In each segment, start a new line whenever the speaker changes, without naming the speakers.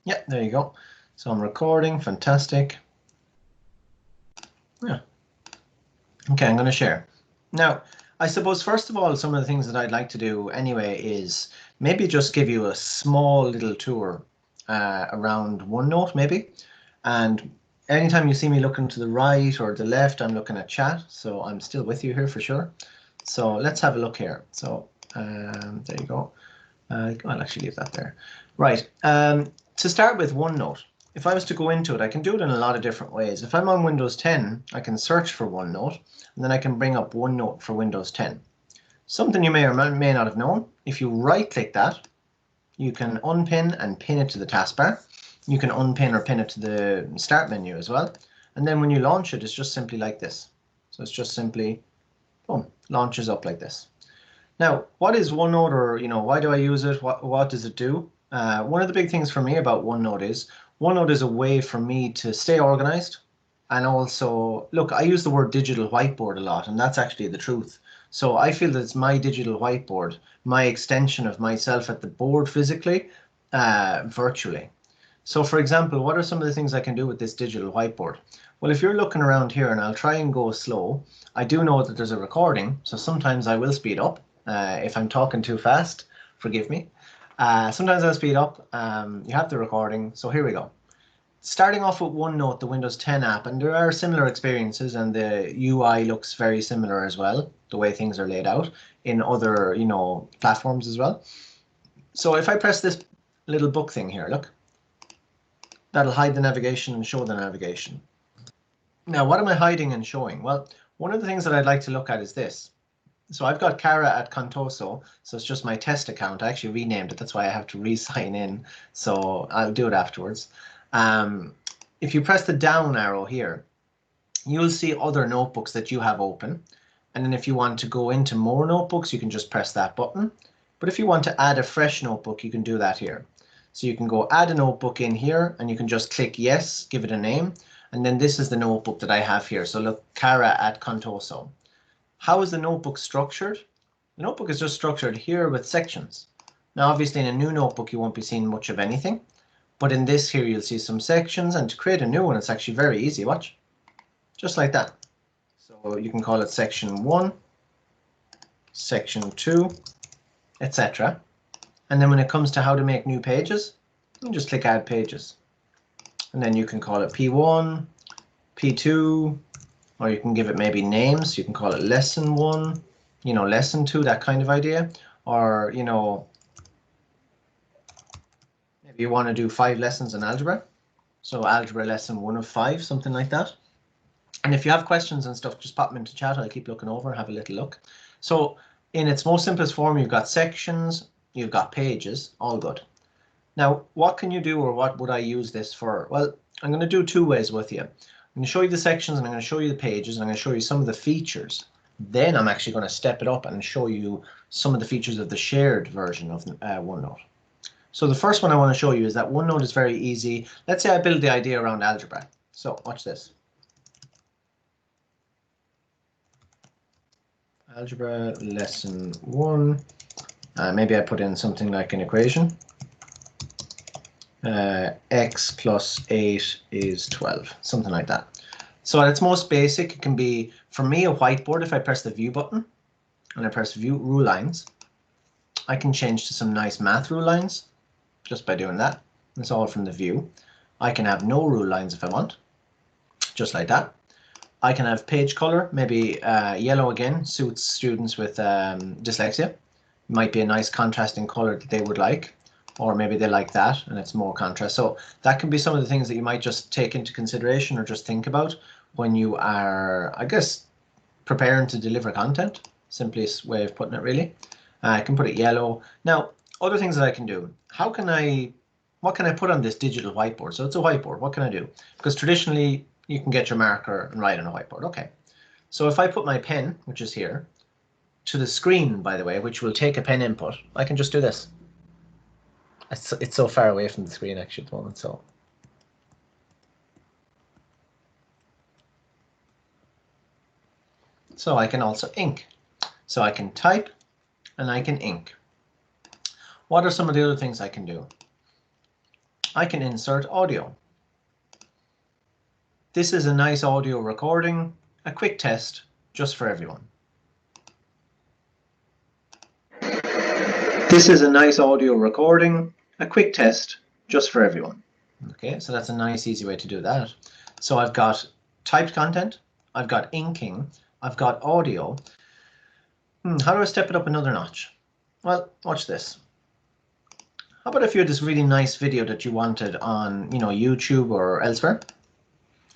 Yeah, there you go. So I'm recording, fantastic. Yeah. Okay, I'm going to share. Now, I suppose, first of all, some of the things that I'd like to do anyway is maybe just give you a small little tour around OneNote, maybe. And anytime you see me looking to the right or the left, I'm looking at chat. So I'm still with you here for sure. So let's have a look here. So there you go. I'll actually leave that there. Right. To start with OneNote, if I was to go into it, I can do it in a lot of different ways. If I'm on Windows 10, I can search for OneNote, and then I can bring up OneNote for Windows 10. Something you may or may not have known, if you right-click that, you can unpin and pin it to the taskbar. You can unpin or pin it to the start menu as well. And then when you launch it, it's just simply like this. So it's just simply, boom, launches up like this. Now, what is OneNote, or why do I use it? What does it do? One of the big things for me about OneNote is a way for me to stay organized. And also, look, I use the word digital whiteboard a lot, and that's actually the truth. So I feel that it's my digital whiteboard, my extension of myself at the board physically, virtually. So for example, what are some of the things I can do with this digital whiteboard? Well, if you're looking around here, and I'll try and go slow, I do know that there's a recording, so sometimes I will speed up. If I'm talking too fast, forgive me. Sometimes I'll speed up. You have the recording, so here we go. Starting off with OneNote, the Windows 10 app, and there are similar experiences, and the UI looks very similar as well, the way things are laid out in other, platforms as well. So if I press this little book thing here, look, that'll hide the navigation and show the navigation. Now, what am I hiding and showing? Well, one of the things that I'd like to look at is this. So I've got Cara at Contoso, so it's just my test account. I actually renamed it. That's why I have to re-sign in. So I'll do it afterwards. If you press the down arrow here, you'll see other notebooks that you have open. And then if you want to go into more notebooks, you can just press that button. But if you want to add a fresh notebook, you can do that here. So you can go add a notebook in here, and you can just click yes, give it a name. And then this is the notebook that I have here. So look, Cara at Contoso. How is the notebook structured? The notebook is just structured here with sections. Now, obviously, in a new notebook, you won't be seeing much of anything. But in this here, you'll see some sections. And to create a new one, it's actually very easy. Watch. Just like that. So you can call it section 1, section 2, etc. And then when it comes to how to make new pages, you can just click Add Pages. And then you can call it P1, P2, or you can give it maybe names. You can call it Lesson 1, Lesson 2, that kind of idea. Or, maybe you want to do 5 lessons in algebra. So algebra lesson 1 of 5, something like that. And if you have questions and stuff, just pop them into chat. I'll keep looking over and have a little look. So in its most simplest form, you've got sections, you've got pages, all good. Now, what can you do, or what would I use this for? Well, I'm going to do 2 ways with you. I'm going to show you the sections, and I'm going to show you the pages, and I'm going to show you some of the features. Then I'm actually going to step it up and show you some of the features of the shared version of OneNote. So the first one I want to show you is that OneNote is very easy. Let's say I build the idea around algebra. So watch this. Algebra lesson 1. Maybe I put in something like an equation. X plus 8 is 12, something like that. So at its most basic, it can be, for me, a whiteboard. If I press the view button and I press view rule lines, I can change to some nice math rule lines just by doing that. It's all from the view. I can have no rule lines if I want, just like that. I can have page color, maybe yellow again, suits students with dyslexia. Might be a nice contrasting color that they would like. Or maybe they like that and it's more contrast. So that can be some of the things that you might just take into consideration or just think about when you are, I guess, preparing to deliver content. Simplest way of putting it, really. I can put it yellow. Now, other things that I can do. What can I put on this digital whiteboard? So it's a whiteboard. What can I do? Because traditionally, you can get your marker and write on a whiteboard. Okay. So if I put my pen, which is here, to the screen, by the way, which will take a pen input, I can just do this. It's so far away from the screen actually at the moment, so I can also ink. So I can type and I can ink. What are some of the other things I can do? I can insert audio. This is a nice audio recording, a quick test just for everyone. This is a nice audio recording, a quick test just for everyone. Okay, so that's a nice, easy way to do that. So I've got typed content, I've got inking, I've got audio. How do I step it up another notch? Well, watch this. How about if you had this really nice video that you wanted on, YouTube or elsewhere,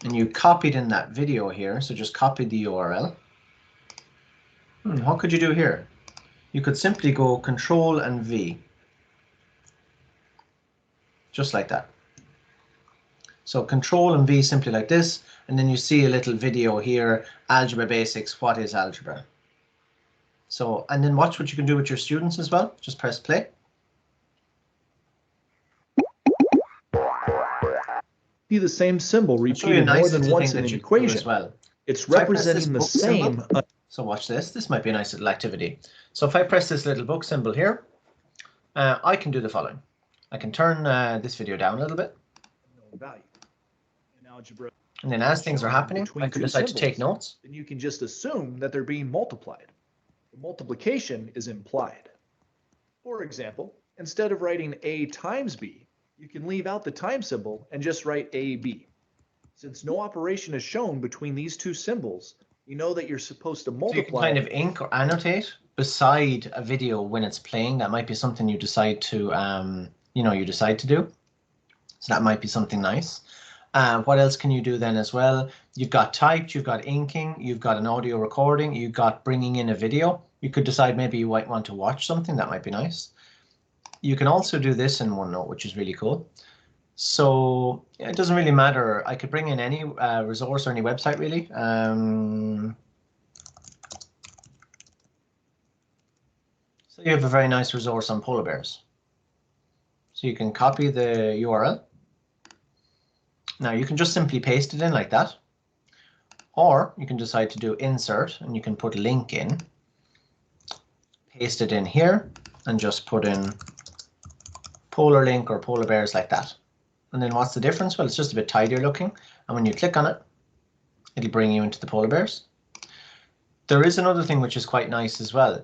and you copied in that video here, so just copy the URL. What could you do here? You could simply go Control and V, just like that. So Control and V simply like this, and then you see a little video here, Algebra Basics, what is algebra? So, and then watch what you can do with your students as well. Just press play.
See the same symbol repeated more than once in an equation.
Well.
It's representing the same.
So watch this. This might be a nice little activity. So if I press this little book symbol here, I can do the following. I can turn this video down a little bit. And then as things are happening, I could decide to take notes.
Then you can just assume that they're being multiplied. The multiplication is implied. For example, instead of writing A times B, you can leave out the time symbol and just write AB. Since no operation is shown between these two symbols, you know that you're supposed to multiply.
So you can kind of ink or annotate beside a video when it's playing. That might be something you decide to, do. So that might be something nice. What else can you do then as well? You've got typed, you've got inking, you've got an audio recording, you've got bringing in a video. You could decide maybe you might want to watch something. That might be nice. You can also do this in OneNote, which is really cool. So it doesn't really matter. I could bring in any resource or any website really. So you have a very nice resource on polar bears. So you can copy the URL. Now you can just simply paste it in like that. Or you can decide to do insert and you can put link in. Paste it in here and just put in polar link or polar bears like that. And then what's the difference? Well, it's just a bit tidier looking. And when you click on it, it'll bring you into the polar bears. There is another thing which is quite nice as well.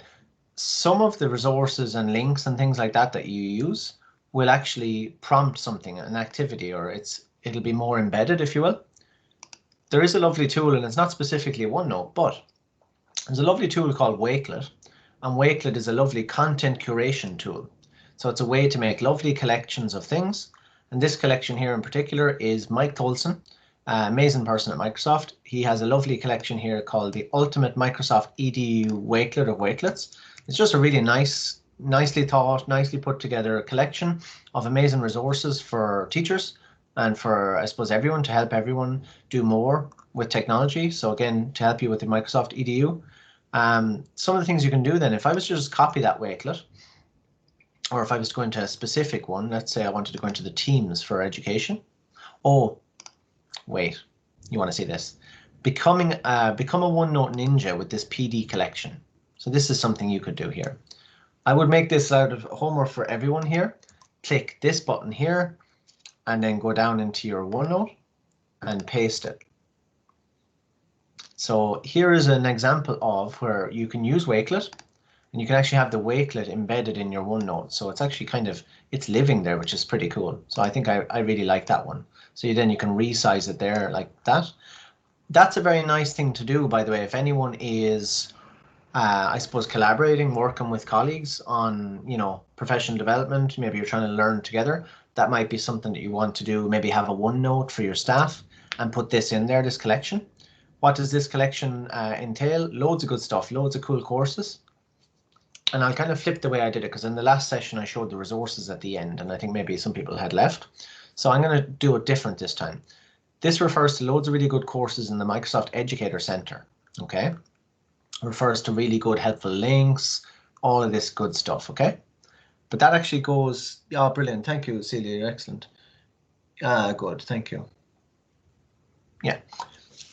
Some of the resources and links and things like that that you use will actually prompt something, an activity, or it'll be more embedded, if you will. There is a lovely tool, and it's not specifically OneNote, but there's a lovely tool called Waitlet. And Waitlet is a lovely content curation tool. So it's a way to make lovely collections of things. And this collection here in particular is Mike Tolson, amazing person at Microsoft. He has a lovely collection here called the Ultimate Microsoft EDU Waitlet of Waitlets. It's just a really nicely thought, nicely put together collection of amazing resources for teachers and for, I suppose, everyone, to help everyone do more with technology. So again, to help you with the Microsoft EDU. Some of the things you can do then, if I was to just copy that Waitlet, or if I was to go into a specific one, let's say I wanted to go into the Teams for education. Oh, wait, you want to see this. Become a OneNote ninja with this PD collection. So this is something you could do here. I would make this out of homework for everyone here. Click this button here and then go down into your OneNote and paste it. So here is an example of where you can use Waitlet. And you can actually have the Waitlet embedded in your OneNote. So it's actually it's living there, which is pretty cool. So I think I really like that one. So then you can resize it there like that. That's a very nice thing to do, by the way. If anyone is, I suppose, collaborating, working with colleagues on, professional development, maybe you're trying to learn together, that might be something that you want to do. Maybe have a OneNote for your staff and put this in there, this collection. What does this collection entail? Loads of good stuff, loads of cool courses. And I'll kind of flip the way I did it, because in the last session I showed the resources at the end, and I think maybe some people had left. So I'm going to do it different this time. This refers to loads of really good courses in the Microsoft Educator Center. Okay, refers to really good helpful links, all of this good stuff. Okay, but that actually goes, oh, brilliant. Thank you, Celia. You're excellent. Good. Thank you. Yeah,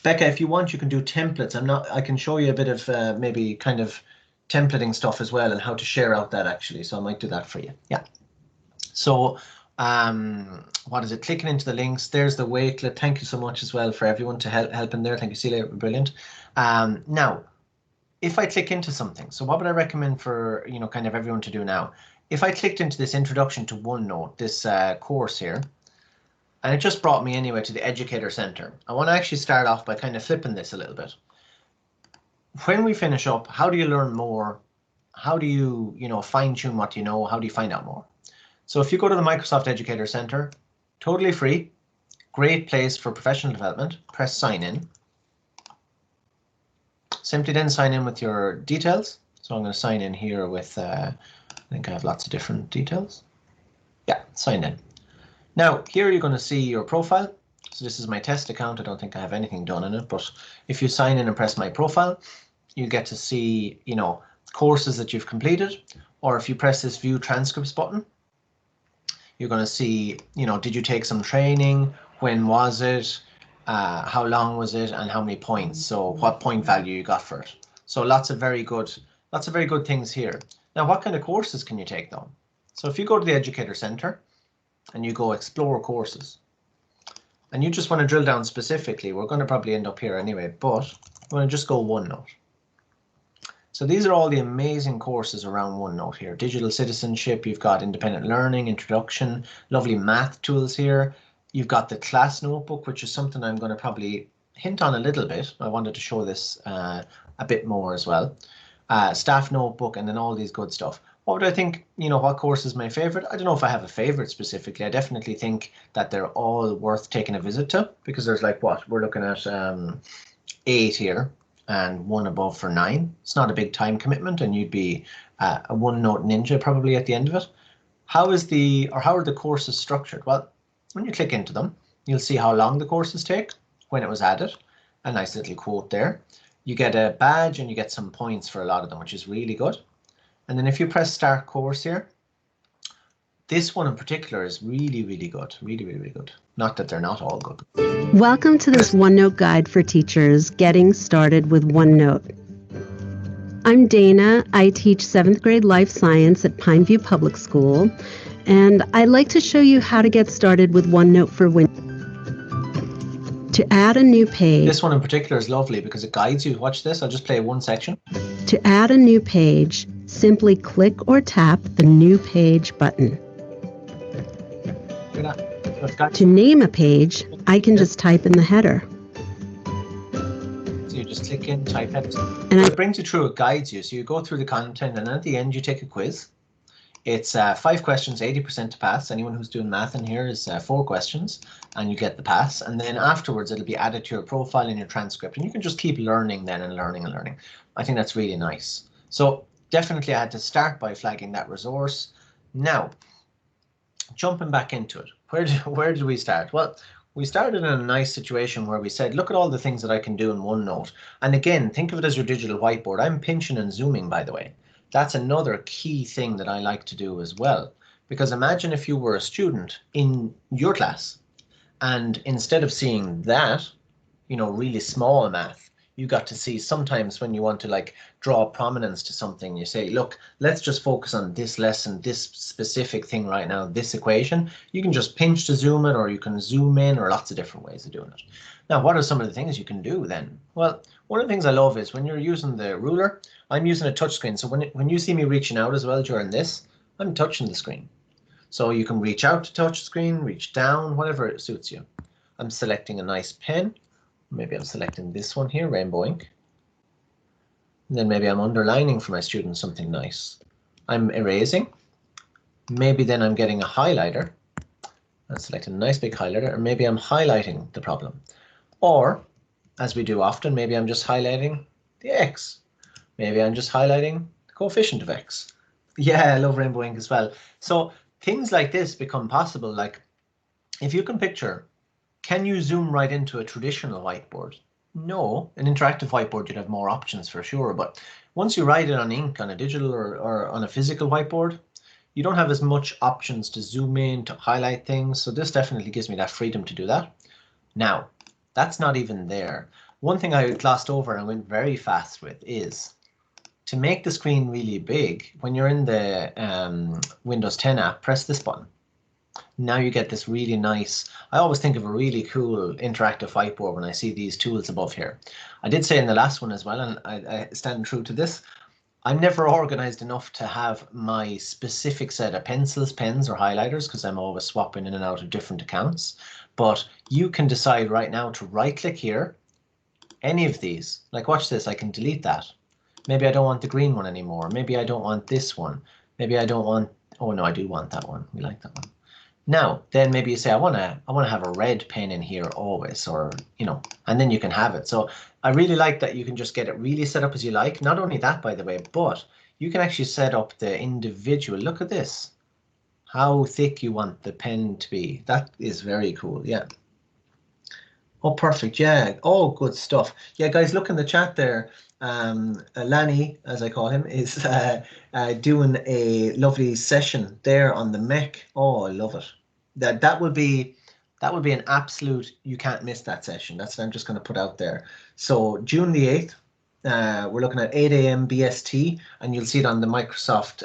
Becca, if you want, you can do templates. I can show you a bit of maybe kind of templating stuff as well and how to share out that actually. So I might do that for you. Yeah. So What is it? Clicking into the links. There's the Waitlet. Thank you so much as well for everyone to help in there. Thank you, Celia. Brilliant. Now, if I click into something, so what would I recommend for, you know, kind of everyone to do now? If I clicked into this introduction to OneNote, this course here, and it just brought me anyway to the Educator Center. I want to actually start off by kind of flipping this a little bit. When we finish up, how do you learn more? How do you, you know, fine tune what you know? How do you find out more? So if you go to the Microsoft Educator Center, totally free, great place for professional development, press sign in. Simply then sign in with your details. So I'm going to sign in here with, I think I have lots of different details. Yeah, sign in. Now, here you're going to see your profile. So this is my test account. I don't think I have anything done in it, but if you sign in and press my profile, you get to see, you know, courses that you've completed, or if you press this view transcripts button, you're going to see, you know, did you take some training? When was it? How long was it? And how many points? So what point value you got for it? So lots of very good things here. Now, what kind of courses can you take though? So if you go to the Educator Center and you go explore courses, and you just want to drill down specifically, we're going to probably end up here anyway, but I'm going to just go OneNote. So these are all the amazing courses around OneNote here. Digital citizenship, you've got independent learning, introduction, lovely math tools here. You've got the class notebook, which is something I'm going to probably hint on a little bit. I wanted to show this a bit more as well. Staff notebook, and then all these good stuff. What would I think, you know, what course is my favorite? I don't know if I have a favorite specifically. I definitely think that they're all worth taking a visit to, because there's like, what, we're looking at 8 here and one above for 9. It's not a big time commitment, and you'd be a OneNote ninja probably at the end of it. How are the courses structured? Well, when you click into them, you'll see how long the courses take, when it was added, a nice little quote there. You get a badge and you get some points for a lot of them, which is really good. And then if you press start course here, this one in particular is really, really good. Really, really, really good. Not that they're not all good.
Welcome to this OneNote guide for teachers getting started with OneNote. I'm Dana. I teach 7th grade life science at Pineview Public School, and I'd like to show you how to get started with OneNote for Windows. To add a new page.
This one in particular is lovely because it guides you. Watch this. I'll just play one section.
To add a new page, simply click or tap the New Page button.
Look at that.
To name a page, I can just type in the header.
So you just click in, type it.
And
it brings you through, it guides you. So you go through the content, and at the end you take a quiz. It's 5 questions, 80% to pass. Anyone who's doing math in here is 4 questions, and you get the pass. And then afterwards, it'll be added to your profile and your transcript, and you can just keep learning then and learning and learning. I think that's really nice. So definitely I had to start by flagging that resource. Now, jumping back into it, where did we start? Well, we started in a nice situation where we said, look at all the things that I can do in OneNote. And again, think of it as your digital whiteboard. I'm pinching and zooming, by the way. That's another key thing that I like to do as well. Because imagine if you were a student in your class, and instead of seeing that, you know, really small math, you got to see sometimes when you want to like draw prominence to something, you say, look, let's just focus on this lesson, this specific thing right now, this equation. You can just pinch to zoom it, or you can zoom in, or lots of different ways of doing it. Now, what are some of the things you can do then? Well, one of the things I love is when you're using the ruler, I'm using a touch screen. So when you see me reaching out as well during this, I'm touching the screen. So you can reach out to touch the screen, reach down, whatever it suits you. I'm selecting a nice pen. Maybe I'm selecting this one here, rainbow ink. And then maybe I'm underlining for my students something nice. I'm erasing. Maybe then I'm getting a highlighter. I'm selecting a nice big highlighter, or maybe I'm highlighting the problem. Or, as we do often, maybe I'm just highlighting the x. Maybe I'm just highlighting the coefficient of x. Yeah, I love rainbow ink as well. So things like this become possible. Like if you can picture, can you zoom right into a traditional whiteboard? No, an interactive whiteboard, you'd have more options for sure. But once you write it on ink, on a digital or on a physical whiteboard, you don't have as much options to zoom in, to highlight things. So this definitely gives me that freedom to do that. Now, that's not even there. One thing I glossed over and went very fast with is to make the screen really big. When you're in the Windows 10 app, press this button. Now you get this really nice, I always think of a really cool interactive whiteboard when I see these tools above here. I did say in the last one as well, and I stand true to this, I'm never organized enough to have my specific set of pencils, pens, or highlighters because I'm always swapping in and out of different accounts. But you can decide right now to right click here, any of these, like watch this, I can delete that. Maybe I don't want the green one anymore. Maybe I don't want this one. Maybe I don't want, oh no, I do want that one. We like that one. Now, then maybe you say, I want to have a red pen in here always, or, you know, and then you can have it. So I really like that you can just get it really set up as you like. Not only that, by the way, but you can actually set up the individual. Look at this, how thick you want the pen to be. That is very cool. Yeah. Oh, perfect. Yeah. Oh, good stuff. Yeah, guys, look in the chat there. Lanny, as I call him, is doing a lovely session there on the mech. Oh, I love it. That would be an absolute, you can't miss that session. That's what I'm just going to put out there. So June the 8th, we're looking at 8 a.m. BST, and you'll see it on the Microsoft,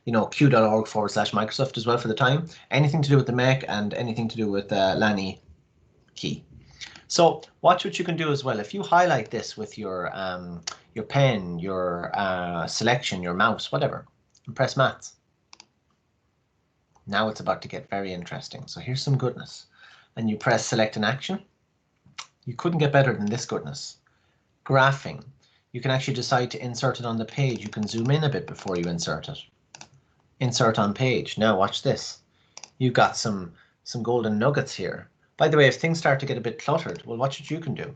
you know, q.org/Microsoft as well for the time. Anything to do with the mech and anything to do with Lanny key. So watch what you can do as well. If you highlight this with your pen, your selection, your mouse, whatever, and press Maths. Now it's about to get very interesting. So here's some goodness. And you press Select an Action. You couldn't get better than this goodness. Graphing. You can actually decide to insert it on the page. You can zoom in a bit before you insert it. Insert on page. Now watch this. You've got some golden nuggets here. By the way, if things start to get a bit cluttered, well, watch what you can do.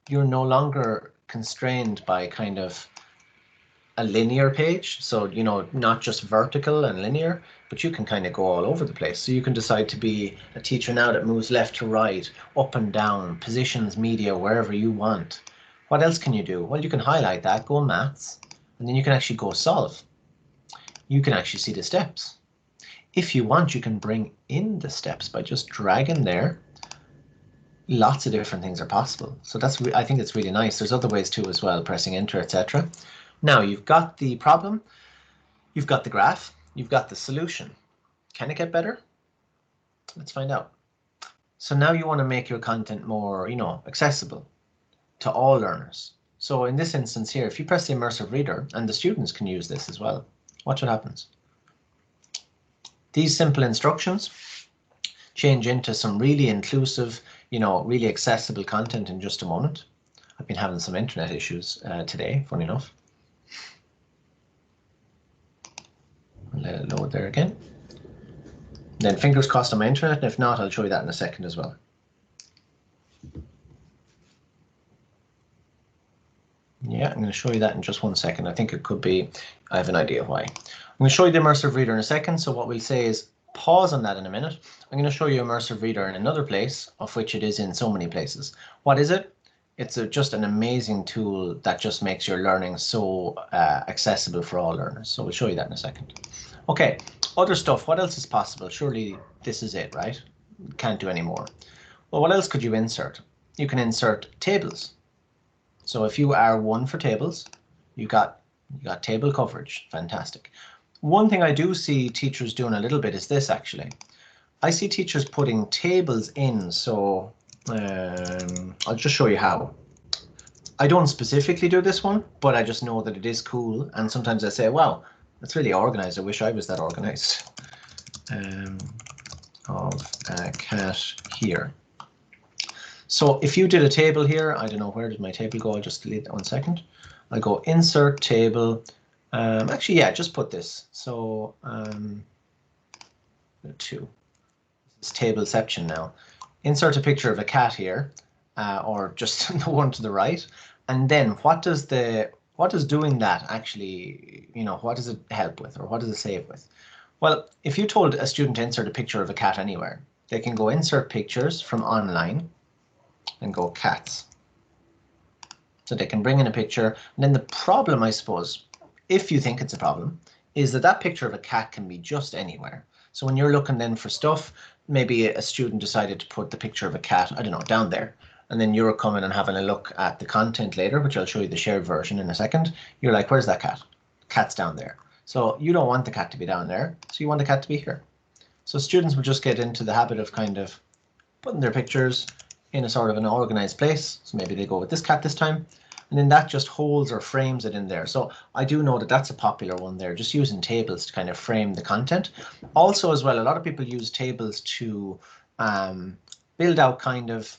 You're no longer constrained by kind of a linear page. So, you know, not just vertical and linear, but you can kind of go all over the place. So you can decide to be a teacher now that moves left to right, up and down, positions, media, wherever you want. What else can you do? Well, you can highlight that, go Maths, and then you can actually go Solve. You can actually see the steps. If you want, you can bring in the steps by just dragging there. Lots of different things are possible. So that's, I think it's really nice. There's other ways too as well, pressing enter, etc. Now you've got the problem, you've got the graph, you've got the solution. Can it get better? Let's find out. So now you want to make your content more, you know, accessible to all learners. So in this instance here, if you press the Immersive Reader, and the students can use this as well, watch what happens. These simple instructions change into some really inclusive, you know, really accessible content in just a moment. I've been having some internet issues today, funny enough. I'll let it load there again. Then fingers crossed on my internet, and if not, I'll show you that in a second as well. Yeah, I'm going to show you that in just 1 second. I think it could be, I have an idea why. I'm going to show you the Immersive Reader in a second. So what we'll say is pause on that in a minute. I'm going to show you Immersive Reader in another place, of which it is in so many places. What is it? It's just an amazing tool that just makes your learning so accessible for all learners. So we'll show you that in a second. Okay, other stuff. What else is possible? Surely this is it, right? Can't do any more. Well, what else could you insert? You can insert tables. So if you are one for tables, you got table coverage. Fantastic. One thing I do see teachers doing a little bit is this actually. I see teachers putting tables in. So I'll just show you how. I don't specifically do this one, but I just know that it is cool. And sometimes I say, wow, that's really organized. I wish I was that organized. Of a cat here. So if you did a table here, I don't know, where did my table go? I'll just delete that 1 second. I'll go insert table. Actually, yeah, just put this. So 2. This is tableception now. Insert a picture of a cat here, or just the one to the right. And then what does doing that actually, you know, what does it help with, or what does it save with? Well, if you told a student to insert a picture of a cat anywhere, they can go insert pictures from online and go cats. So they can bring in a picture. And then the problem, I suppose, if you think it's a problem, is that that picture of a cat can be just anywhere. So when you're looking then for stuff, maybe a student decided to put the picture of a cat, I don't know, down there. And then you're coming and having a look at the content later, which I'll show you the shared version in a second. You're like, where's that cat? Cat's down there. So you don't want the cat to be down there. So you want the cat to be here. So students will just get into the habit of kind of putting their pictures in a sort of an organized place. So maybe they go with this cat this time, and then that just holds or frames it in there. So I do know that that's a popular one there, just using tables to kind of frame the content. Also as well, a lot of people use tables to build out kind of,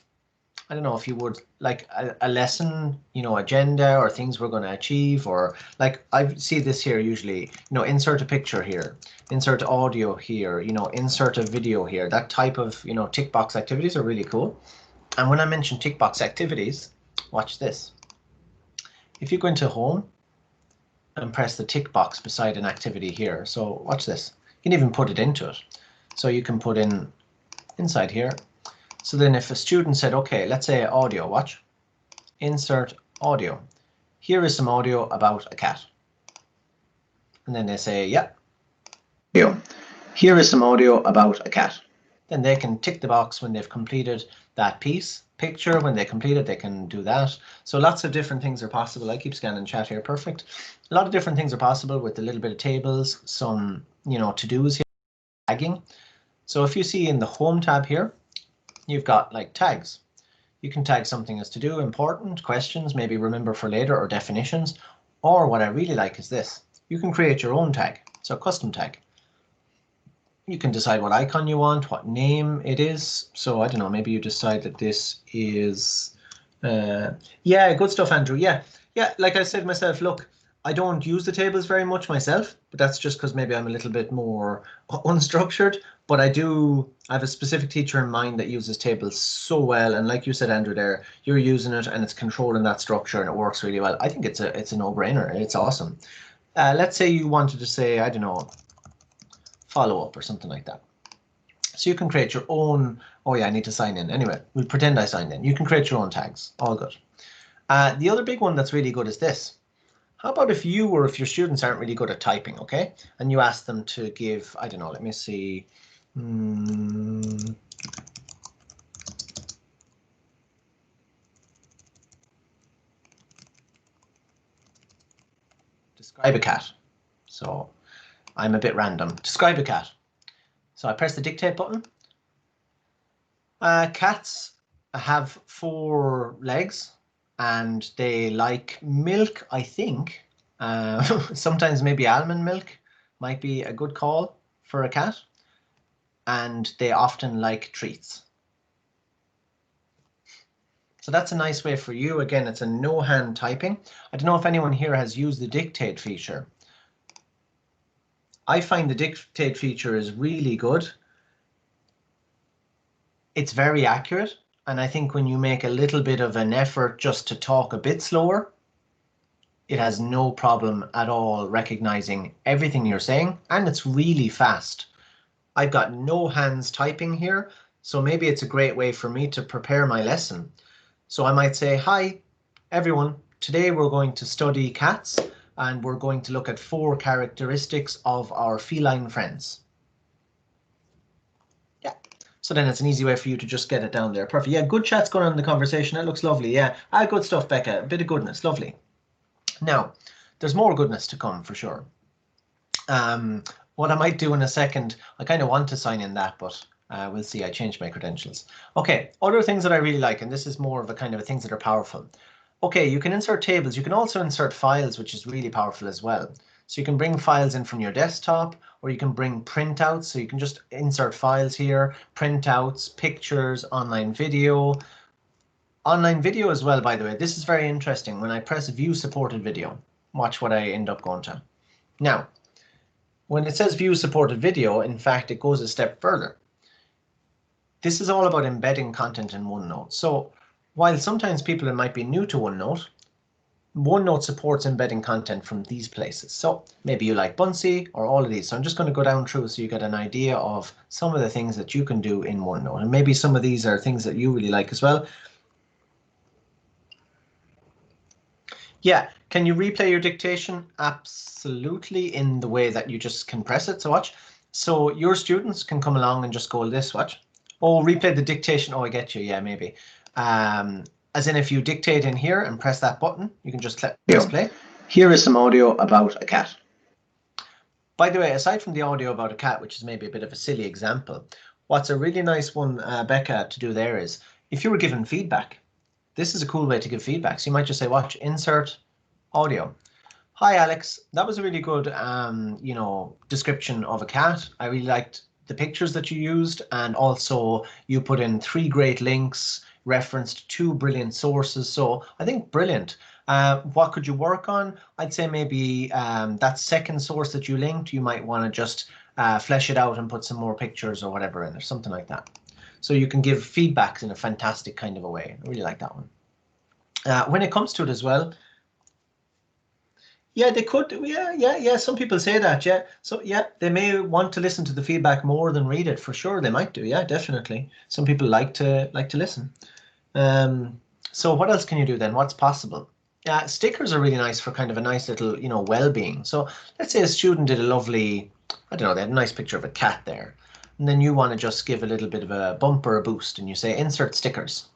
I don't know if you would, like a lesson, you know, agenda or things we're going to achieve, or like I see this here usually, you know, insert a picture here, insert audio here, you know, insert a video here. That type of, you know, tick box activities are really cool. And when I mention tick box activities, watch this. If you go into home and press the tick box beside an activity here, so watch this. You can even put it into it. So you can put in inside here. So then if a student said, okay, let's say audio, watch, insert audio. Here is some audio about a cat. And then they say, yeah, here is some audio about a cat. Then they can tick the box when they've completed that piece. Picture, when they complete it, they can do that. So lots of different things are possible. I keep scanning chat here, perfect. A lot of different things are possible with a little bit of tables, some, you know, to-dos here, tagging. So if you see in the home tab here, you've got like tags. You can tag something as to do, important, questions, maybe remember for later, or definitions. Or what I really like is this. You can create your own tag, so custom tag. You can decide what icon you want, what name it is. So I don't know, maybe you decide that this is, yeah, good stuff, Andrew. Yeah, like I said myself, look, I don't use the tables very much myself, but that's just because maybe I'm a little bit more unstructured. But I have a specific teacher in mind that uses tables so well. And like you said, Andrew, there, you're using it and it's controlling that structure and it works really well. I think it's a no-brainer. It's awesome. Let's say you wanted to say, I don't know, follow up or something like that. So you can create your own, oh yeah, I need to sign in. Anyway, we'll pretend I signed in. You can create your own tags, all good. The other big one that's really good is this. How about if you or if your students aren't really good at typing, okay? And you ask them to give, I don't know, let me see. Describe a cat. So I'm a bit random. Describe a cat. So I press the dictate button. Cats have 4 legs and they like milk, I think. Sometimes maybe almond milk might be a good call for a cat. And they often like treats. So that's a nice way for you. Again, it's a no hand typing. I don't know if anyone here has used the dictate feature. I find the dictate feature is really good. It's very accurate. And I think when you make a little bit of an effort just to talk a bit slower, it has no problem at all recognizing everything you're saying. And it's really fast. I've got no hands typing here. So maybe it's a great way for me to prepare my lesson. So I might say, hi, everyone. Today we're going to study cats and we're going to look at 4 characteristics of our feline friends. Yeah. So then it's an easy way for you to just get it down there. Perfect. Yeah, good chat's going on in the conversation. That looks lovely. Yeah, good stuff, Becca. A bit of goodness. Lovely. Now, there's more goodness to come for sure. What I might do in a second, I kind of want to sign in that, but we'll see. I changed my credentials. Okay, other things that I really like, and this is more of a kind of things that are powerful. Okay, you can insert tables. You can also insert files, which is really powerful as well. So you can bring files in from your desktop, or you can bring printouts. So you can just insert files here, printouts, pictures, online video. Online video as well, by the way. This is very interesting. When I press view supported video, watch what I end up going to. Now, when it says view supported video, in fact, it goes a step further. This is all about embedding content in OneNote. So while sometimes people might be new to OneNote, OneNote supports embedding content from these places. So maybe you like Buncee or all of these. So I'm just going to go down through so you get an idea of some of the things that you can do in OneNote. And maybe some of these are things that you really like as well. Yeah, can you replay your dictation? Absolutely, in the way that you just can press it. So watch. So your students can come along and just go this, watch. Oh, replay the dictation. Oh, I get you. Yeah, maybe. As in if you dictate in here and press that button, you can just press play. Here is some audio about a cat. By the way, aside from the audio about a cat, which is maybe a bit of a silly example, what's a really nice one, Becca, to do there is if you were given feedback, this is a cool way to give feedback. So you might just say, watch, insert audio. Hi, Alex. That was a really good, you know, description of a cat. I really liked the pictures that you used, and also you put in 3 great links, referenced 2 brilliant sources. So I think brilliant. What could you work on? I'd say maybe that second source that you linked, you might want to just flesh it out and put some more pictures or whatever in there, something like that. So you can give feedbacks in a fantastic kind of a way. I really like that one. When it comes to it as well, yeah, they could. Yeah. Some people say that. Yeah. So yeah, they may want to listen to the feedback more than read it. For sure, they might do. Yeah, definitely. Some people like to listen. So what else can you do then? What's possible? Stickers are really nice for kind of a nice little, you know, well-being. So let's say a student did a lovely, I don't know, they had a nice picture of a cat there, and then you want to just give a little bit of a bump or a boost, and you say insert stickers.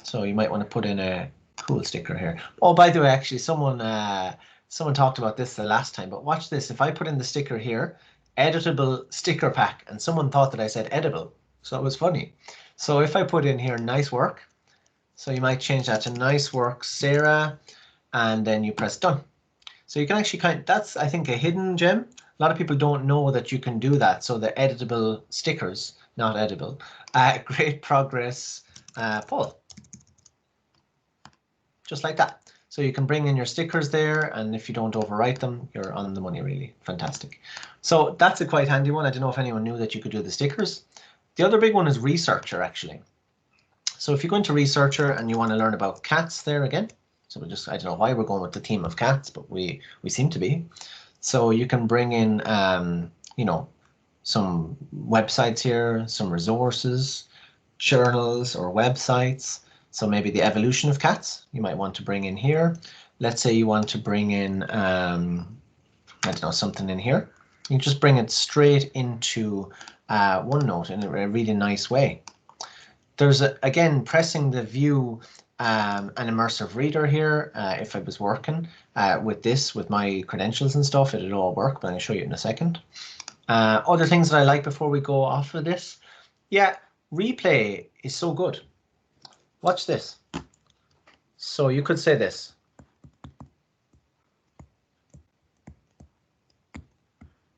So you might want to put in a cool sticker here. Oh, by the way, actually, someone talked about this the last time, but watch this. If I put in the sticker here, editable sticker pack, and someone thought that I said edible, so it was funny. So if I put in here, nice work, so you might change that to nice work, Sarah, and then you press done. So you can actually that's, I think, a hidden gem. A lot of people don't know that you can do that. So the editable stickers, not edible. Great progress, Paul. Just like that. So you can bring in your stickers there, and if you don't overwrite them, you're on the money, really. Fantastic. So that's a quite handy one. I don't know if anyone knew that you could do the stickers. The other big one is Researcher, actually. So if you go into Researcher and you want to learn about cats there again, so we just, I don't know why we're going with the theme of cats, but we seem to be. So you can bring in, you know, some websites here, some resources, journals or websites. So maybe the evolution of cats, you might want to bring in here. Let's say you want to bring in, I don't know, something in here. You just bring it straight into OneNote in a really nice way. There's, again, pressing the view an immersive reader here. If I was working with this, with my credentials and stuff, it'd all work, but I'll show you in a second. Other things that I like before we go off of this. Yeah, replay is so good. Watch this. So you could say this.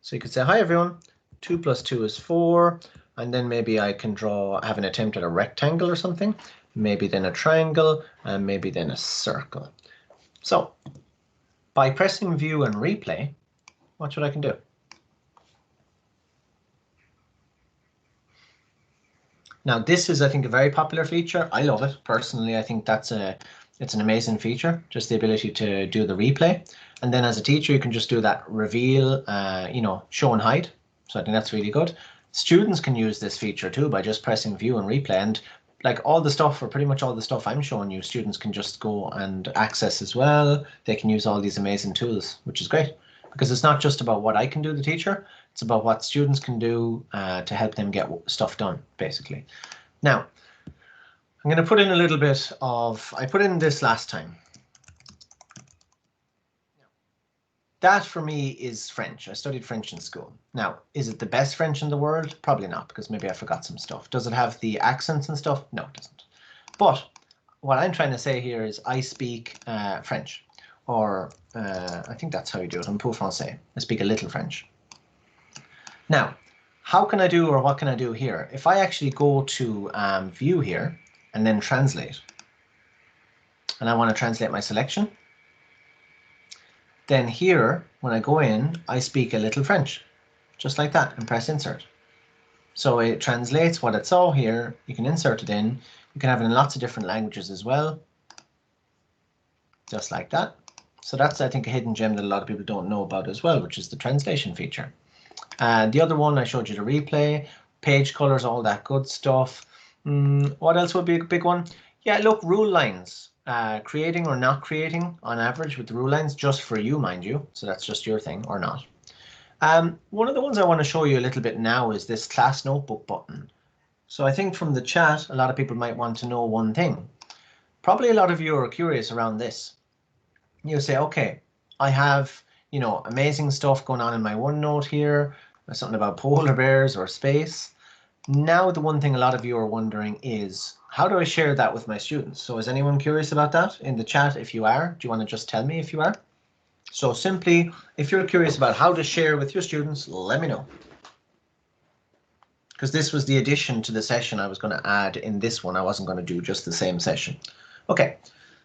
So you could say, hi everyone, 2 + 2 is 4. And then maybe I can have an attempt at a rectangle or something, maybe then a triangle, and maybe then a circle. So by pressing view and replay, watch what I can do. Now this is, I think, a very popular feature. I love it personally. I think it's an amazing feature, just the ability to do the replay. And then as a teacher, you can just do that reveal, you know, show and hide. So I think that's really good. Students can use this feature too by just pressing view and replay, and like all the stuff, or pretty much all the stuff I'm showing you, students can just go and access as well. They can use all these amazing tools, which is great, because it's not just about what I can do, the teacher, it's about what students can do to help them get stuff done, basically. Now, I'm going to put in a little bit of, I put in this last time. That for me is French. I studied French in school. Now, is it the best French in the world? Probably not, because maybe I forgot some stuff. Does it have the accents and stuff? No, it doesn't. But what I'm trying to say here is I speak French, or I think that's how you do it. I'm peu français. I speak a little French. Now, how can I do, or what can I do here? If I actually go to view here and then translate, and I want to translate my selection, then here, when I go in, I speak a little French, just like that, and press insert. So it translates what it saw here. You can insert it in. You can have it in lots of different languages as well, just like that. So that's, I think, a hidden gem that a lot of people don't know about as well, which is the translation feature. The other one, I showed you the replay, page colors, all that good stuff. What else would be a big one? Yeah, look, rule lines. Creating or not creating on average with the rule lines, just for you, mind you. So that's just your thing or not. One of the ones I want to show you a little bit now is this class notebook button. So I think from the chat, a lot of people might want to know one thing. Probably a lot of you are curious around this. You say, okay, I have you know, amazing stuff going on in my OneNote here. There's something about polar bears or space. Now, the one thing a lot of you are wondering is, how do I share that with my students? So is anyone curious about that in the chat? If you are, do you want to just tell me if you are? So simply, if you're curious about how to share with your students, let me know. Because this was the addition to the session I was going to add in this one. I wasn't going to do just the same session. Okay,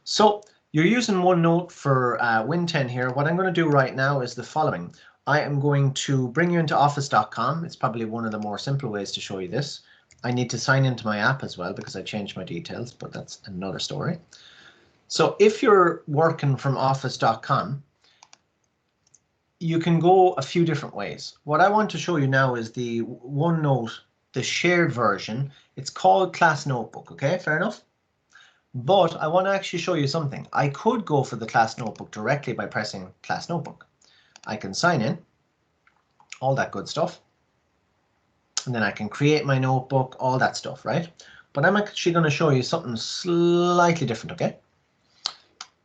so you're using OneNote for Win 10 here. What I'm going to do right now is the following. I am going to bring you into Office.com. It's probably one of the more simple ways to show you this. I need to sign into my app as well because I changed my details, but that's another story. So if you're working from Office.com, you can go a few different ways. What I want to show you now is the OneNote, the shared version. It's called Class Notebook, okay, fair enough? But I want to actually show you something. I could go for the Class Notebook directly by pressing Class Notebook. I can sign in, all that good stuff. And then I can create my notebook, all that stuff, right? But I'm actually going to show you something slightly different, okay?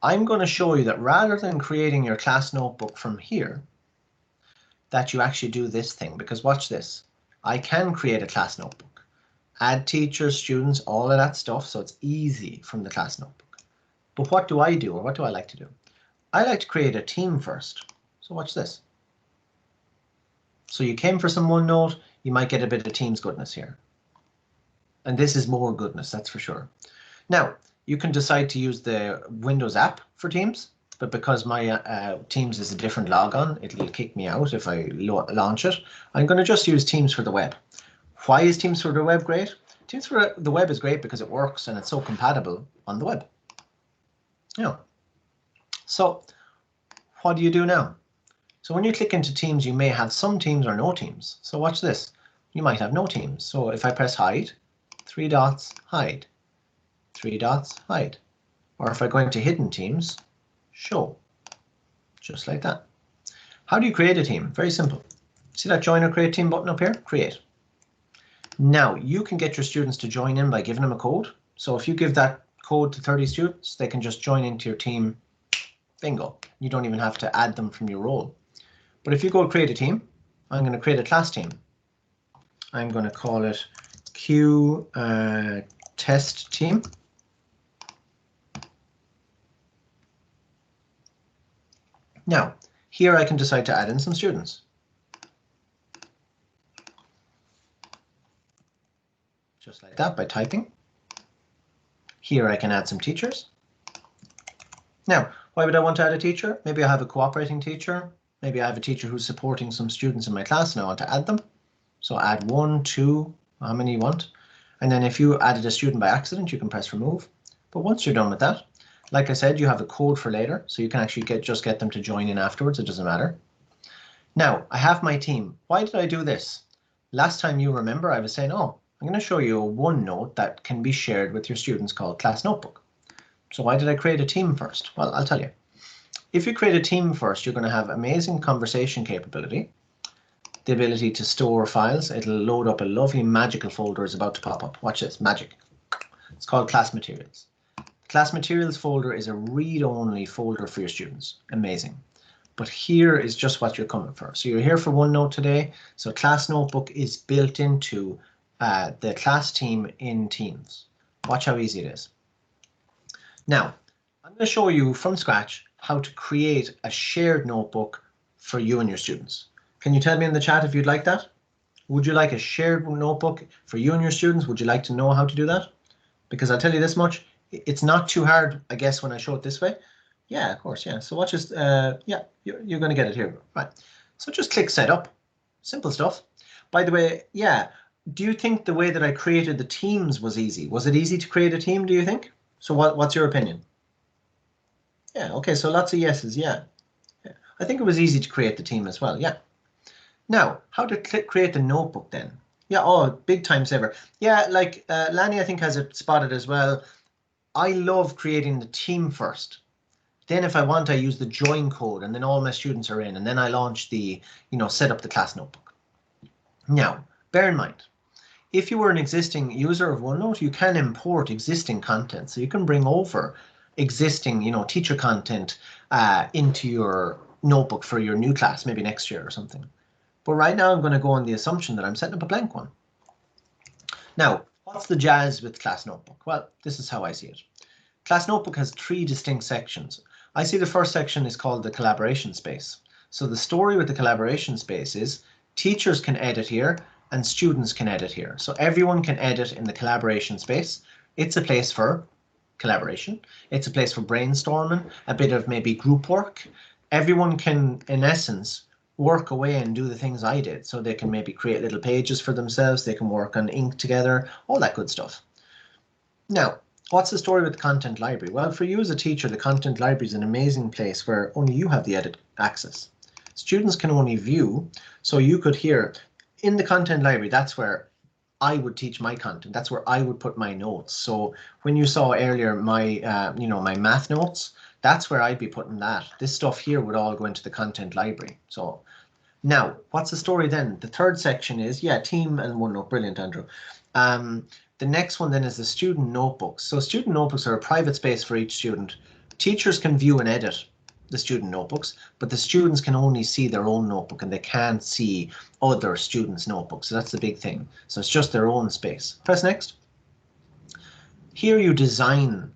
I'm going to show you that rather than creating your class notebook from here, that you actually do this thing, because watch this. I can create a class notebook, add teachers, students, all of that stuff, so it's easy from the class notebook. But what do I do, or what do I like to do? I like to create a team first. So watch this. So you came for some OneNote, you might get a bit of Teams goodness here. And this is more goodness, that's for sure. Now, you can decide to use the Windows app for Teams, but because my Teams is a different logon, it'll kick me out if I launch it. I'm going to just use Teams for the web. Why is Teams for the web great? Teams for the web is great because it works and it's so compatible on the web. Yeah. So what do you do now? So when you click into Teams, you may have some teams or no teams. So watch this. You might have no teams. So if I press hide, 3 dots, hide. 3 dots, hide. Or if I go into hidden teams, show. Just like that. How do you create a team? Very simple. See that join or create team button up here? Create. Now you can get your students to join in by giving them a code. So if you give that code to 30 students, they can just join into your team. Bingo. You don't even have to add them from your role. But if you go create a team, I'm going to create a class team. I'm going to call it Q test team. Now, here I can decide to add in some students. Just like that by typing. Here I can add some teachers. Now, why would I want to add a teacher? Maybe I have a cooperating teacher. Maybe I have a teacher who's supporting some students in my class and I want to add them. So add 1, 2, how many you want. And then if you added a student by accident, you can press remove. But once you're done with that, like I said, you have a code for later, so you can actually just get them to join in afterwards. It doesn't matter. Now, I have my team. Why did I do this? Last time you remember, I was saying, oh, I'm going to show you a OneNote that can be shared with your students called Class Notebook. So why did I create a team first? Well, I'll tell you. If you create a team first, you're going to have amazing conversation capability, the ability to store files. It'll load up a lovely magical folder is about to pop up. Watch this, magic. It's called Class Materials. Class Materials folder is a read-only folder for your students. Amazing. But here is just what you're coming for. So you're here for OneNote today. So Class Notebook is built into the class team in Teams. Watch how easy it is. Now, I'm going to show you from scratch how to create a shared notebook for you and your students. Can you tell me in the chat if you'd like that? Would you like a shared notebook for you and your students? Would you like to know how to do that? Because I'll tell you this much, it's not too hard, I guess, when I show it this way. Yeah, of course, yeah. So watch this, yeah, you're going to get it here. Right. So just click setup, simple stuff. By the way, yeah, do you think the way that I created the teams was easy? Was it easy to create a team, do you think? So what's your opinion? Yeah, okay, so lots of yeses, yeah. I think it was easy to create the team as well, yeah. Now, how to create the notebook then? Yeah, oh, big time saver. Yeah, like Lanny, I think, has it spotted as well. I love creating the team first. Then if I want, I use the join code and then all my students are in and then I launch the, set up the class notebook. Now, bear in mind, if you were an existing user of OneNote, you can import existing content. So you can bring over existing, teacher content into your notebook for your new class, maybe next year or something. But right now I'm going to go on the assumption that I'm setting up a blank one. Now, what's the jazz with Class Notebook? Well, this is how I see it. Class Notebook has 3 distinct sections. I see the first section is called the collaboration space. So the story with the collaboration space is teachers can edit here and students can edit here. So everyone can edit in the collaboration space. It's a place for collaboration. It's a place for brainstorming, a bit of maybe group work. Everyone can, in essence, work away and do the things I did. So they can maybe create little pages for themselves. They can work on ink together, all that good stuff. Now, what's the story with the content library? Well, for you as a teacher, the content library is an amazing place where only you have the edit access. Students can only view. So you could hear in the content library, that's where I would teach my content. That's where I would put my notes. So when you saw earlier my, my math notes, that's where I'd be putting that. This stuff here would all go into the content library. So now, what's the story then? The third section is, team and OneNote. Brilliant, Andrew. The next one then is the student notebooks. So student notebooks are a private space for each student. Teachers can view and edit the student notebooks, but the students can only see their own notebook and they can't see other students' notebooks. So that's the big thing. So it's just their own space. Press next. Here you design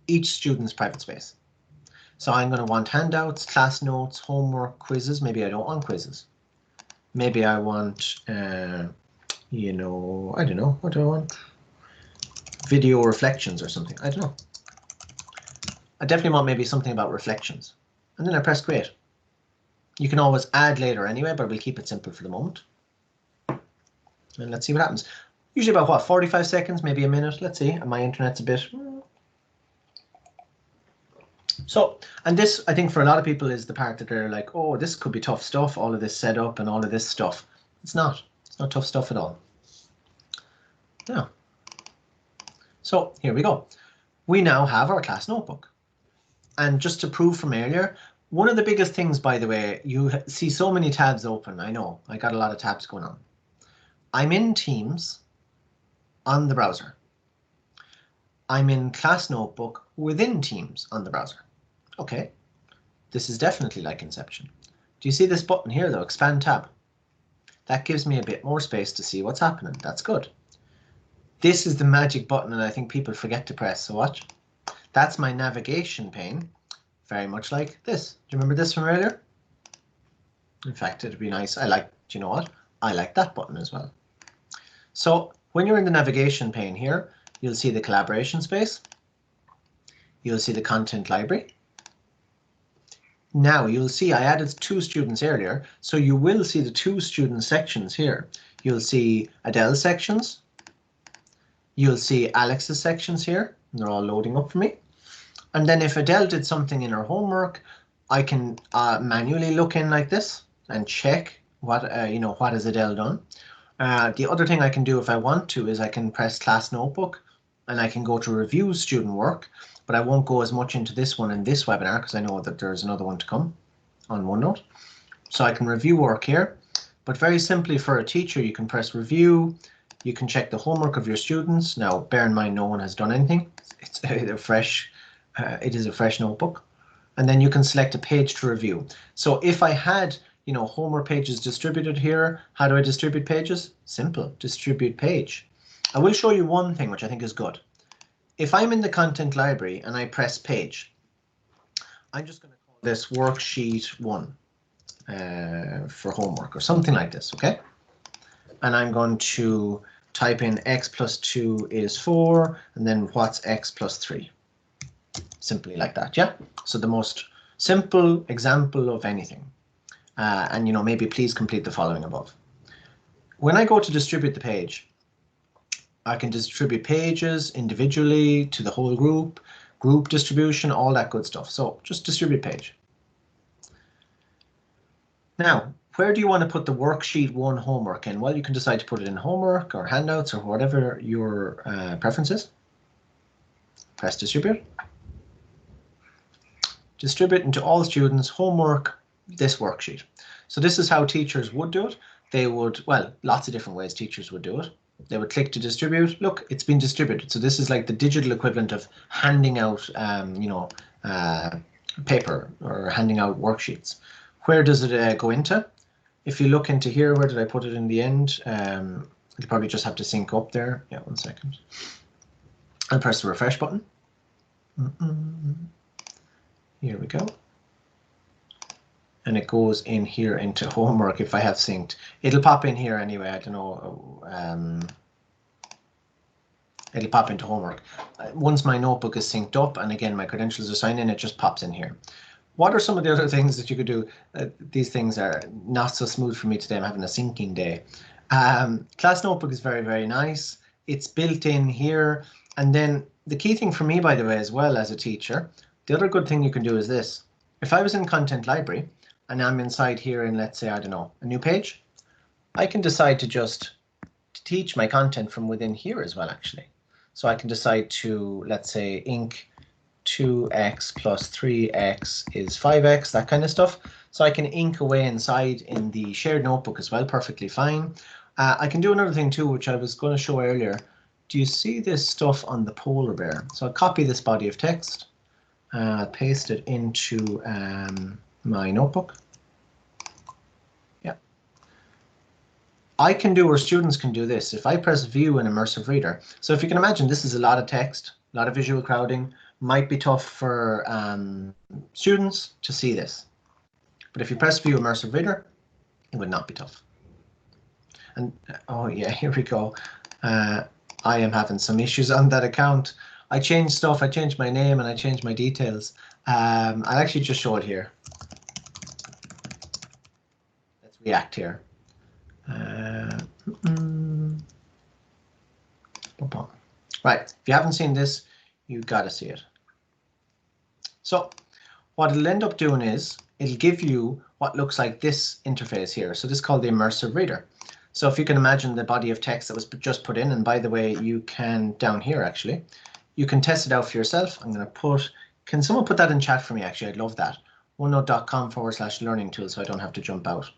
each student's private space. So I'm going to want handouts, class notes, homework, quizzes. Maybe I don't want quizzes. Maybe I want, I don't know, what do I want? Video reflections or something. I don't know. I definitely want maybe something about reflections. And then I press create. You can always add later anyway, but we'll keep it simple for the moment. And let's see what happens. Usually about what, 45 seconds, maybe a minute. Let's see. My internet's a bit. So, and this, I think for a lot of people is the part that they're like, oh, this could be tough stuff, all of this setup and all of this stuff. It's not. It's not tough stuff at all. Yeah. So here we go. We now have our class notebook. And just to prove from earlier, one of the biggest things, by the way, you see so many tabs open. I know, I got a lot of tabs going on. I'm in Teams on the browser. I'm in Class Notebook within Teams on the browser. Okay, this is definitely like Inception. Do you see this button here though, expand tab? That gives me a bit more space to see what's happening. That's good. This is the magic button and I think people forget to press, so watch. That's my navigation pane, very much like this. Do you remember this from earlier? In fact, it'd be nice. Do you know what? I like that button as well. So when you're in the navigation pane here, you'll see the collaboration space. You'll see the content library. Now you'll see I added 2 students earlier, so you will see the 2 student sections here. You'll see Adele's sections. You'll see Alex's sections here. And they're all loading up for me. And then if Adele did something in her homework, I can manually look in like this and check what has Adele done. The other thing I can do if I want to is I can press Class Notebook and I can go to review student work, but I won't go as much into this one in this webinar because I know that there's another one to come on OneNote. So I can review work here, but very simply for a teacher, you can press review. You can check the homework of your students. Now, bear in mind, no one has done anything. It's a fresh, it is a fresh notebook. And then you can select a page to review. So if I had, homework pages distributed here, how do I distribute pages? Simple, distribute page. I will show you one thing which I think is good. If I'm in the content library and I press page, I'm just going to call this worksheet 1 for homework or something like this, okay? And I'm going to type in x plus 2 is 4, and then what's x plus 3? Simply like that, yeah? So the most simple example of anything. And maybe please complete the following above. When I go to distribute the page, I can distribute pages individually to the whole group, group distribution, all that good stuff. So just distribute page. Now, where do you want to put the worksheet 1 homework in? Well, you can decide to put it in homework or handouts or whatever your preference is. Press distribute. Distribute into all students, homework, this worksheet. So this is how teachers would do it. They would, well, lots of different ways teachers would do it. They would click to distribute. Look, it's been distributed. So this is like the digital equivalent of handing out, paper or handing out worksheets. Where does it go into? If you look into here, where did I put it in the end? You probably just have to sync up there. Yeah, 1 second. I'll press the refresh button. Here we go. And it goes in here into homework if I have synced. It'll pop in here anyway, I don't know. It'll pop into homework. Once my notebook is synced up and again my credentials are signed in, it just pops in here. What are some of the other things that you could do? These things are not so smooth for me today. I'm having a syncing day. Class Notebook is very, very nice. It's built in here. And then the key thing for me, by the way, as well as a teacher, the other good thing you can do is this. If I was in Content Library and I'm inside here in, let's say, I don't know, a new page, I can decide to just teach my content from within here as well, actually. So I can decide to, let's say, inc 2x plus 3x is 5x, that kind of stuff. So I can ink away inside in the shared notebook as well, perfectly fine. I can do another thing too, which I was going to show earlier. Do you see this stuff on the polar bear? So I'll copy this body of text, paste it into my notebook. Yeah. I can do, or students can do this. If I press view in Immersive Reader, so if you can imagine, this is a lot of text, a lot of visual crowding, might be tough for students to see this. But if you press view Immersive Reader, it would not be tough. And oh yeah, here we go. I am having some issues on that account. I changed stuff, I changed my name and I changed my details. I'll actually just show it here. Let's react here. Right, if you haven't seen this, you've got to see it. So what it'll end up doing is it'll give you what looks like this interface here. So this is called the Immersive Reader. So if you can imagine the body of text that was just put in, and by the way, you can down here actually, you can test it out for yourself. I'm going to put, can someone put that in chat for me actually? I'd love that. OneNote.com/learning tool so I don't have to jump out.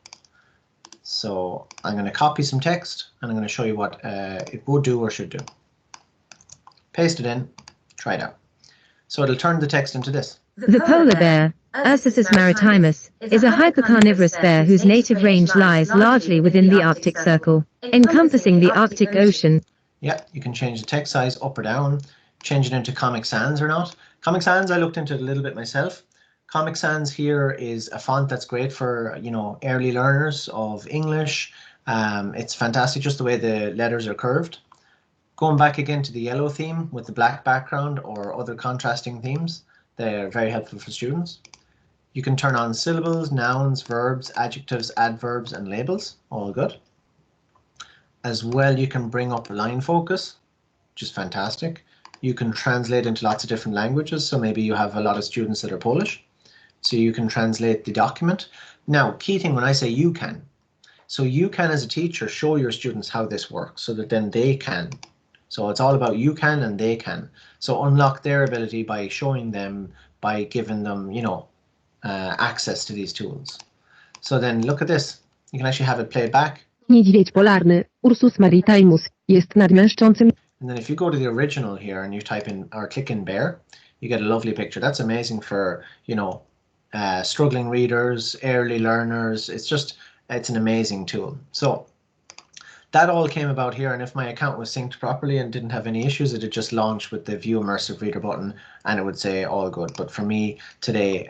So I'm going to copy some text and I'm going to show you what it would do or should do. Paste it in, try it out. So it'll turn the text into this.
The polar bear, Ursus maritimus, is a hypercarnivorous bear whose native range lies largely within the Arctic Circle, encompassing the Arctic Ocean.
Yeah, you can change the text size up or down, change it into Comic Sans or not. Comic Sans, I looked into it a little bit myself. Comic Sans here is a font that's great for, you know, early learners of English. It's fantastic, just the way the letters are curved. Going back again to the yellow theme with the black background or other contrasting themes, they're very helpful for students. You can turn on syllables, nouns, verbs, adjectives, adverbs, and labels, all good. As well, you can bring up line focus, which is fantastic. You can translate into lots of different languages, so maybe you have a lot of students that are Polish, so you can translate the document. Now, key thing when I say you can, so you can as a teacher show your students how this works so that then they can. So it's all about you can and they can. So unlock their ability by showing them, by giving them, you know, access to these tools. So then look at this. You can actually have it play back.
Niedźwiedź polarny, Ursus maritimus, jest nadmieszczącym.
And then if you go to the original here and you type in or click in bear, you get a lovely picture. That's amazing for, you know, struggling readers, early learners. It's an amazing tool. So that all came about here, and if my account was synced properly and didn't have any issues, it would just launch with the View Immersive Reader button and it would say all good. But for me today,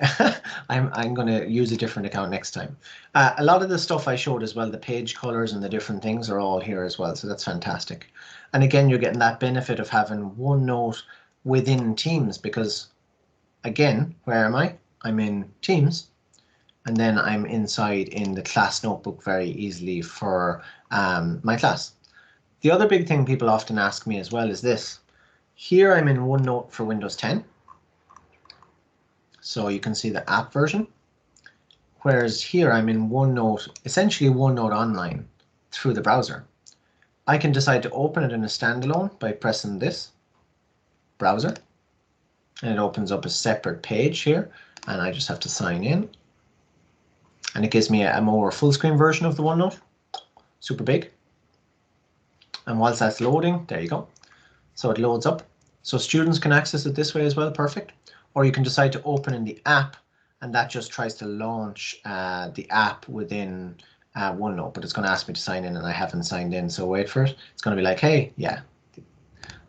I'm going to use a different account next time. A lot of the stuff I showed as well, the page colors and the different things are all here as well, so that's fantastic. And again, you're getting that benefit of having OneNote within Teams because, again, where am I? I'm in Teams. And then I'm inside in the class notebook very easily for my class. The other big thing people often ask me as well is this. Here I'm in OneNote for Windows 10. So you can see the app version. Whereas here I'm in OneNote, essentially OneNote Online through the browser. I can decide to open it in a standalone by pressing this browser. And it opens up a separate page here. And I just have to sign in. And it gives me a more full screen version of the OneNote, super big. And whilst that's loading, there you go. So it loads up. So students can access it this way as well, perfect. or you can decide to open in the app, and that just tries to launch the app within OneNote, but it's going to ask me to sign in, and I haven't signed in, so wait for it. It's going to be like, hey, yeah,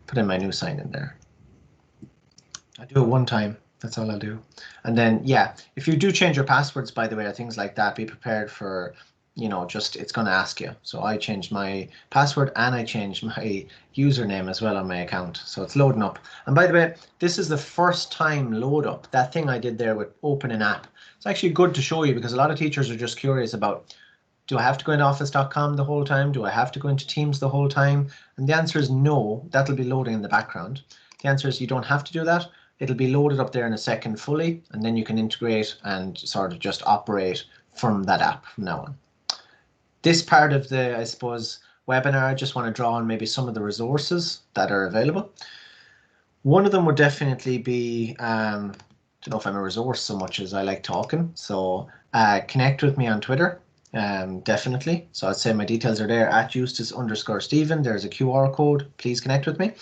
put in my new sign in there. I do it one time. That's all I'll do. And then, yeah, if you do change your passwords, by the way, or things like that, be prepared for, you know, just it's going to ask you. So I changed my password and I changed my username as well on my account. So it's loading up. And by the way, this is the first time load up. That thing I did there with open an app. It's actually good to show you because a lot of teachers are just curious about, do I have to go into Office.com the whole time? Do I have to go into Teams the whole time? And the answer is no. That'll be loading in the background. The answer is you don't have to do that. It'll be loaded up there in a second fully, and then you can integrate and sort of just operate from that app from now on. This part of the, I suppose, webinar, I just want to draw on maybe some of the resources that are available. One of them would definitely be, I don't know if I'm a resource so much as I like talking, so connect with me on Twitter. Definitely. So I'd say my details are there at Eustace_Stephen. There's a QR code. Please connect with me.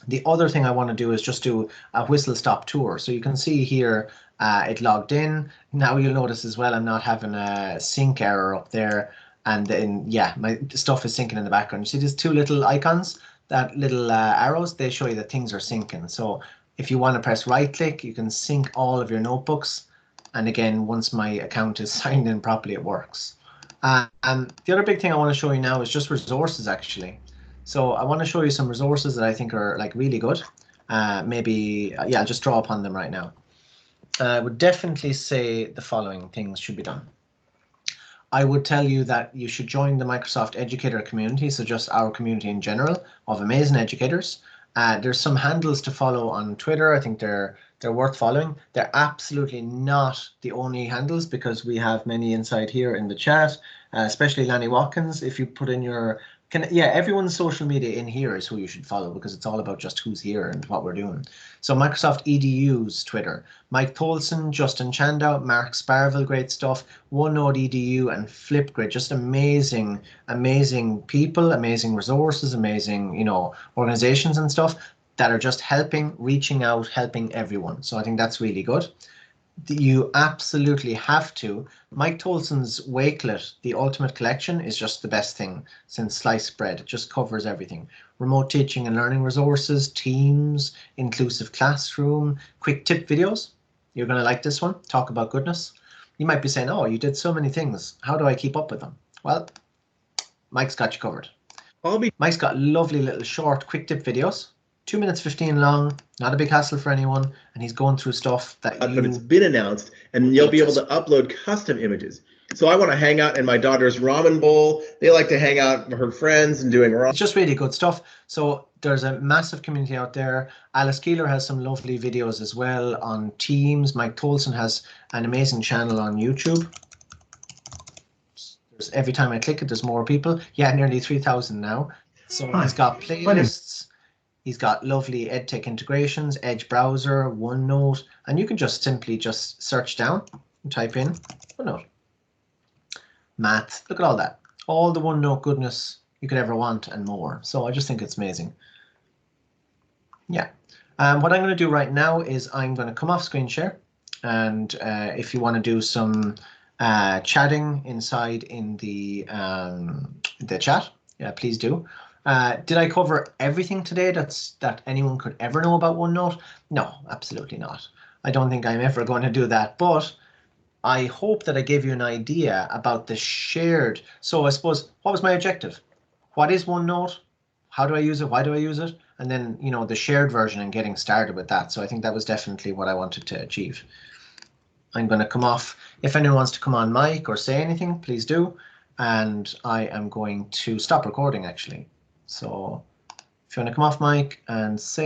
The other thing I want to do is just do a whistle stop tour. So you can see here it logged in. Now you'll notice as well I'm not having a sync error up there. And then, yeah, my stuff is syncing in the background. You see these two little icons, that little arrows, they show you that things are syncing. So if you want to press right click, you can sync all of your notebooks. And again, once my account is signed in properly, it works. And the other big thing I want to show you now is just resources, actually. So I want to show you some resources that I think are like really good. Maybe, yeah, I'll just draw upon them right now. I would definitely say the following things should be done. I would tell you that you should join the Microsoft Educator community, so just our community in general of amazing educators. There's some handles to follow on Twitter. I think they're worth following. They're absolutely not the only handles because we have many inside here in the chat, especially Lanny Watkins. If you put in your yeah, everyone's social media in here is who you should follow because it's all about just who's here and what we're doing. So Microsoft EDU's Twitter, Mike Tolson, Justin Chandow, Mark Sparville, great stuff, OneNote EDU and Flipgrid, just amazing, amazing people, amazing resources, amazing, you know, organizations and stuff that are just helping, reaching out, helping everyone. So I think that's really good. You absolutely have to. Mike Tolson's Waitlet, the Ultimate Collection, is just the best thing since sliced bread. It just covers everything. Remote teaching and learning resources, Teams, inclusive classroom, quick tip videos. You're going to like this one. Talk about goodness. You might be saying, oh, you did so many things. How do I keep up with them? Well, Mike's got you covered. Mike's got lovely little short quick tip videos. 2 minutes 15 long, not a big hassle for anyone, and he's going through stuff that
but it's been announced, and you'll be able to upload custom images. So I want to hang out in my daughter's ramen bowl. They like to hang out with her friends and doing ramen.
It's just really good stuff. So there's a massive community out there. Alice Keeler has some lovely videos as well on Teams. Mike Tolson has an amazing channel on YouTube. Every time I click it, there's more people. Yeah, nearly 3,000 now. So he's got playlists. He's got lovely EdTech integrations, Edge browser, OneNote, and you can just simply just search down and type in OneNote. Math, look at all that. All the OneNote goodness you could ever want and more. So I just think it's amazing. Yeah. What I'm going to do right now is I'm going to come off screen share. And if you want to do some chatting inside in the chat, yeah, please do. Did I cover everything today that anyone could ever know about OneNote? No, absolutely not. I don't think I'm ever going to do that, but I hope that I gave you an idea about the shared. So I suppose, what was my objective? What is OneNote? How do I use it? Why do I use it? And then, you know, the shared version and getting started with that. So I think that was definitely what I wanted to achieve. I'm going to come off. If anyone wants to come on mic or say anything, please do. And I am going to stop recording, actually. So if you want to come off mic and say